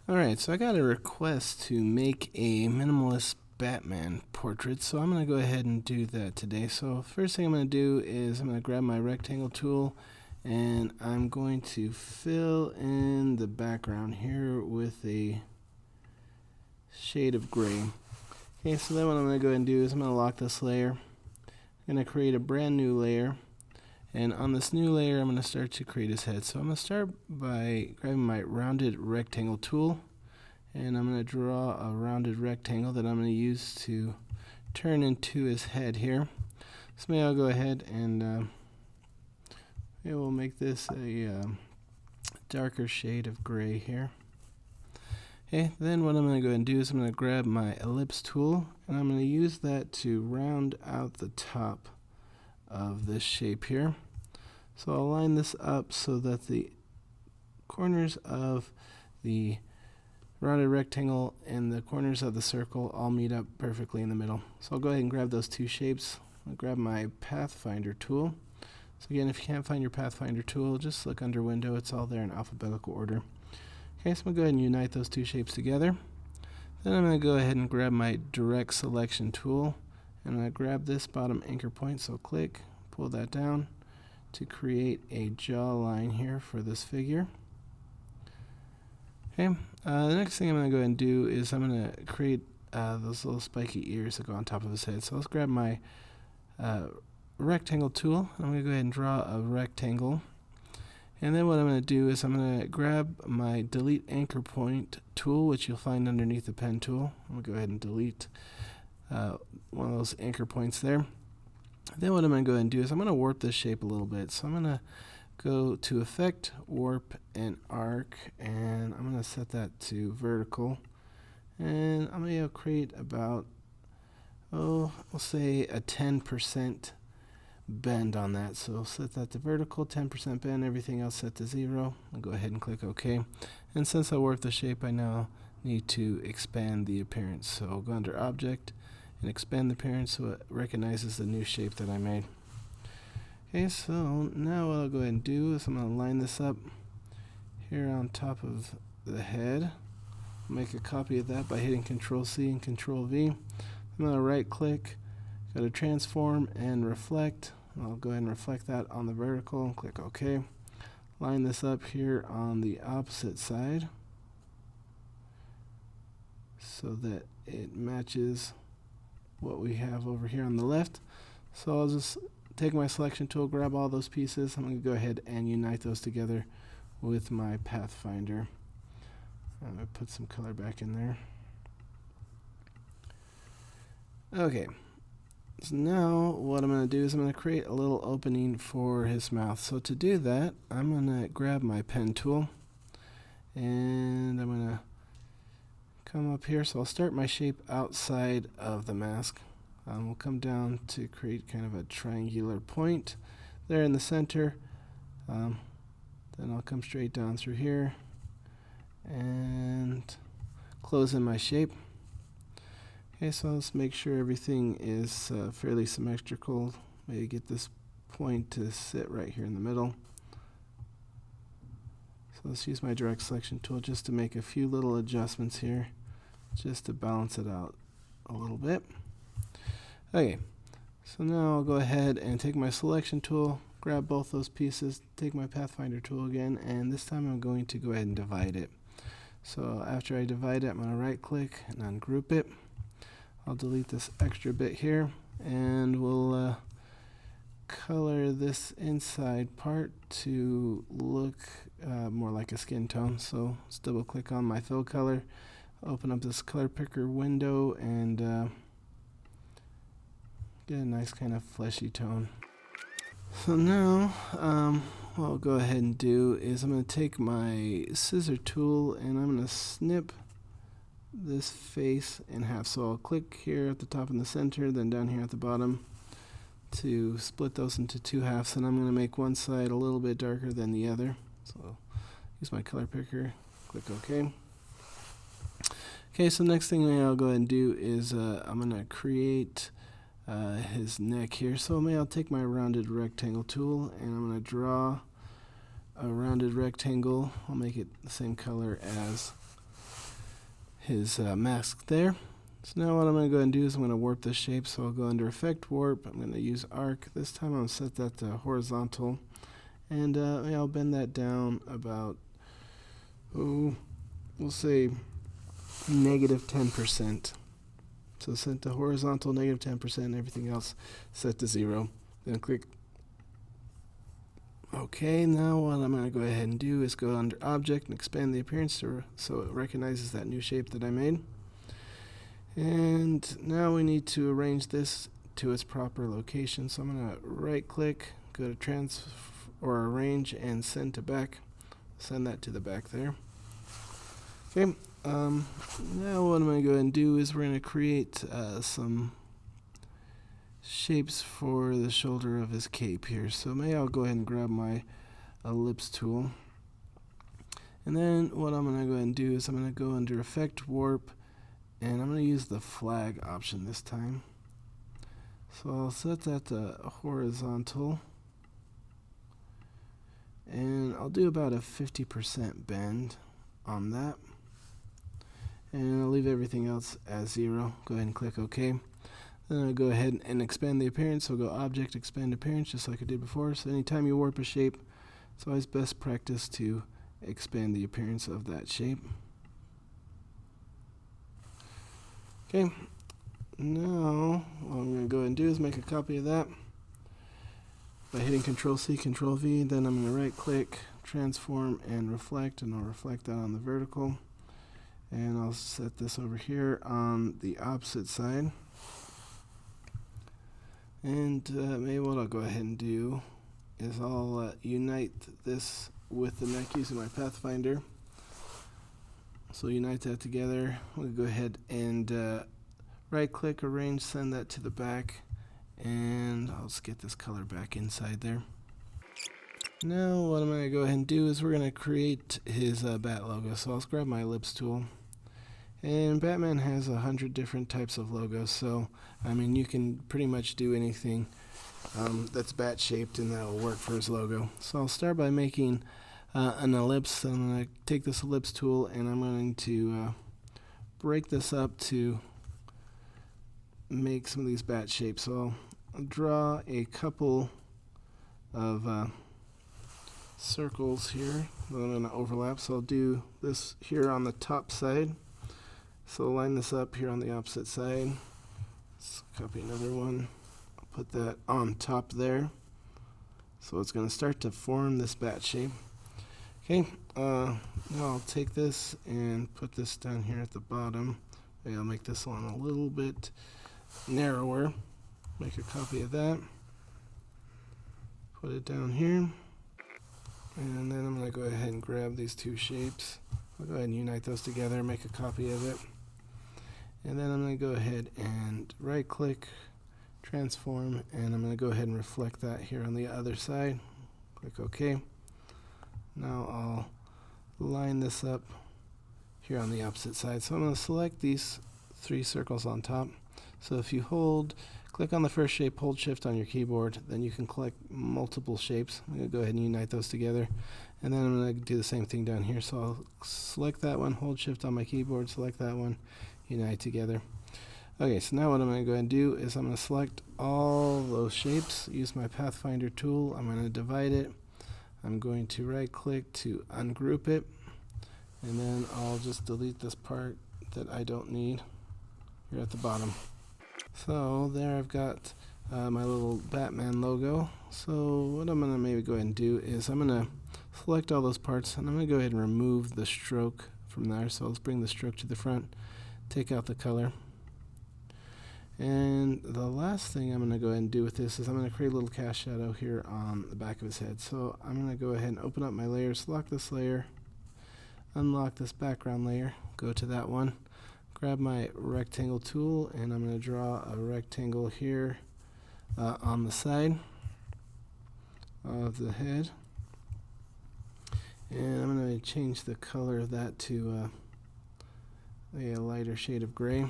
Alright, so I got a request to make a minimalist Batman portrait, so I'm going to go ahead and do that today. So first thing I'm going to do is I'm going to grab my rectangle tool and I'm going to fill in the background here with a shade of gray. Okay, so then what I'm going to go ahead and do is I'm going to lock this layer. I'm going to create a brand new layer. And on this new layer, I'm going to start to create his head. So I'm going to start by grabbing my rounded rectangle tool. And I'm going to draw a rounded rectangle that I'm going to use to turn into his head here. So maybe I'll go ahead and we'll make this a darker shade of gray here. Okay, then what I'm going to go ahead and do is I'm going to grab my ellipse tool. And I'm going to use that to round out the top of this shape here. So I'll line this up so that the corners of the rounded rectangle and the corners of the circle all meet up perfectly in the middle. So I'll go ahead and grab those two shapes. I'll grab my Pathfinder tool. So again, if you can't find your Pathfinder tool, just look under Window. It's all there in alphabetical order. Okay, so I'm going to go ahead and unite those two shapes together. Then I'm going to go ahead and grab my Direct Selection tool. And I'm going to grab this bottom anchor point. So click, pull that down to create a jawline here for this figure. Okay, the next thing I'm going to go ahead and do is I'm going to create those little spiky ears that go on top of his head. So let's grab my rectangle tool. I'm going to go ahead and draw a rectangle. And then what I'm going to do is I'm going to grab my delete anchor point tool, which you'll find underneath the pen tool. I'm going to go ahead and delete one of those anchor points there. Then what I'm going to go ahead and do is I'm going to warp this shape a little bit. So I'm going to go to Effect, Warp, and Arc, and I'm going to set that to vertical. And I'm going to create about, we'll say a 10% bend on that. So set that to vertical, 10% bend, everything else set to 0. I'll go ahead and click OK. And since I warped the shape, I now need to expand the appearance. So I'll go under Object and expand the appearance so it recognizes the new shape that I made. Okay, so now what I'll go ahead and do is I'm going to line this up here on top of the head. I'll make a copy of that by hitting Control C and Control V. I'm going to right click, go to Transform and Reflect. I'll go ahead and reflect that on the vertical and click OK. Line this up here on the opposite side so that it matches what we have over here on the left. So I'll just take my selection tool, grab all those pieces. I'm going to go ahead and unite those together with my Pathfinder. I'm going to put some color back in there. Okay, so now what I'm going to do is I'm going to create a little opening for his mouth. So to do that, I'm going to grab my pen tool and I'm going to come up here. So I'll start my shape outside of the mask. We'll come down to create kind of a triangular point there in the center. Then I'll come straight down through here and close in my shape. Okay, so let's make sure everything is fairly symmetrical. Maybe get this point to sit right here in the middle. So let's use my Direct Selection tool just to make a few little adjustments here, just to balance it out a little bit. Okay, so now I'll go ahead and take my selection tool, grab both those pieces, take my Pathfinder tool again, and this time I'm going to go ahead and divide it. So after I divide it, I'm going to right click and ungroup it. I'll delete this extra bit here, and we'll color this inside part to look more like a skin tone. So let's double click on my fill color, open up this color picker window, and get a nice kind of fleshy tone. So now what I'll go ahead and do is I'm going to take my scissor tool and I'm going to snip this face in half. So I'll click here at the top in the center, then down here at the bottom to split those into two halves, and I'm going to make one side a little bit darker than the other. So use my color picker, click OK. Okay, so next thing I'll go ahead and do is I'm going to create his neck here. So maybe I'll take my rounded rectangle tool and I'm going to draw a rounded rectangle. I'll make it the same color as his mask there. So now what I'm going to go ahead and do is I'm going to warp this shape. So I'll go under Effect Warp. I'm going to use Arc. This time I'm going to set that to horizontal. And I'll bend that down about, we'll say -10%. So set to horizontal, -10%, everything else set to 0. Then click OK. Now what I'm going to go ahead and do is go under Object and expand the appearance so it recognizes that new shape that I made. And now we need to arrange this to its proper location. So I'm going to right click, go to Arrange and Send to Back. Send that to the back there. Okay. Now what I'm going to go ahead and do is we're going to create some shapes for the shoulder of his cape here. So maybe I'll go ahead and grab my ellipse tool. And then what I'm going to go ahead and do is I'm going to go under Effect Warp, and I'm going to use the flag option this time. So I'll set that to horizontal, and I'll do about a 50% bend on that. And I'll leave everything else as 0. Go ahead and click OK. Then I'll go ahead and expand the appearance. So go Object, Expand Appearance, just like I did before. So anytime you warp a shape, it's always best practice to expand the appearance of that shape. Okay, now what I'm going to go ahead and do is make a copy of that by hitting Control-C, Control-V. Then I'm going to right-click, Transform, and Reflect, and I'll reflect that on the vertical. And I'll set this over here on the opposite side. And maybe what I'll go ahead and do is I'll unite this with the neck using my Pathfinder. So unite that together. We'll go ahead and right click, arrange, send that to the back, and I'll just get this color back inside there. Now what I'm going to go ahead and do is we're going to create his bat logo. So I'll grab my ellipse tool, and Batman has 100 different types of logos, so I mean you can pretty much do anything that's bat shaped and that will work for his logo. So I'll start by making an ellipse. I'm going to take this ellipse tool and I'm going to break this up to make some of these bat shapes. So I'll draw a couple of circles here that I'm going to overlap. So I'll do this here on the top side. So line this up here on the opposite side. Let's copy another one. I'll put that on top there. So it's going to start to form this bat shape. Okay, now I'll take this and put this down here at the bottom. Maybe I'll make this one a little bit narrower. Make a copy of that. Put it down here. And then I'm going to go ahead and grab these two shapes. I'll go ahead and unite those together, make a copy of it. And then I'm going to go ahead and right click, transform, and I'm going to go ahead and reflect that here on the other side. Click OK. Now I'll line this up here on the opposite side. So I'm going to select these 3 circles on top. So if you click on the first shape, hold Shift on your keyboard, then you can click multiple shapes. I'm going to go ahead and unite those together. And then I'm going to do the same thing down here. So I'll select that one, hold Shift on my keyboard, select that one, unite together. Okay, so now what I'm going to go ahead and do is I'm going to select all those shapes, use my Pathfinder tool, I'm going to divide it. I'm going to right click to ungroup it, and then I'll just delete this part that I don't need here at the bottom. So there I've got my little Batman logo. So what I'm going to maybe go ahead and do is I'm going to select all those parts, and I'm going to go ahead and remove the stroke from there. So let's bring the stroke to the front, take out the color. And the last thing I'm going to go ahead and do with this is I'm going to create a little cast shadow here on the back of his head. So I'm going to go ahead and open up my layers, lock this layer, unlock this background layer, go to that one, grab my rectangle tool, and I'm going to draw a rectangle here on the side of the head. And I'm going to change the color of that to a lighter shade of gray.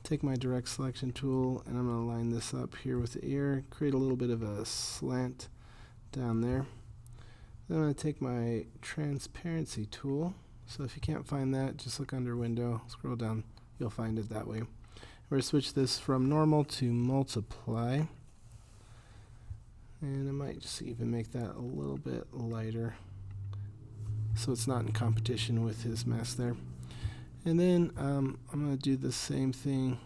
Take my direct selection tool and I'm going to line this up here with the ear, create a little bit of a slant down there. Then I'm going to take my transparency tool So if you can't find that, just look under window, scroll down, you'll find it that way. We're going to switch this from normal to multiply. And I might just even make that a little bit lighter so it's not in competition with his mask there. And then I'm going to do the same thing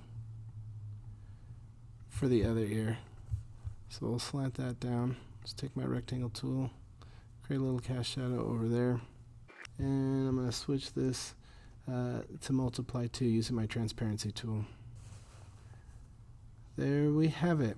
for the other ear. So we'll slant that down. Just take my rectangle tool, create a little cast shadow over there. And I'm going to switch this to multiply 2 using my transparency tool. There we have it.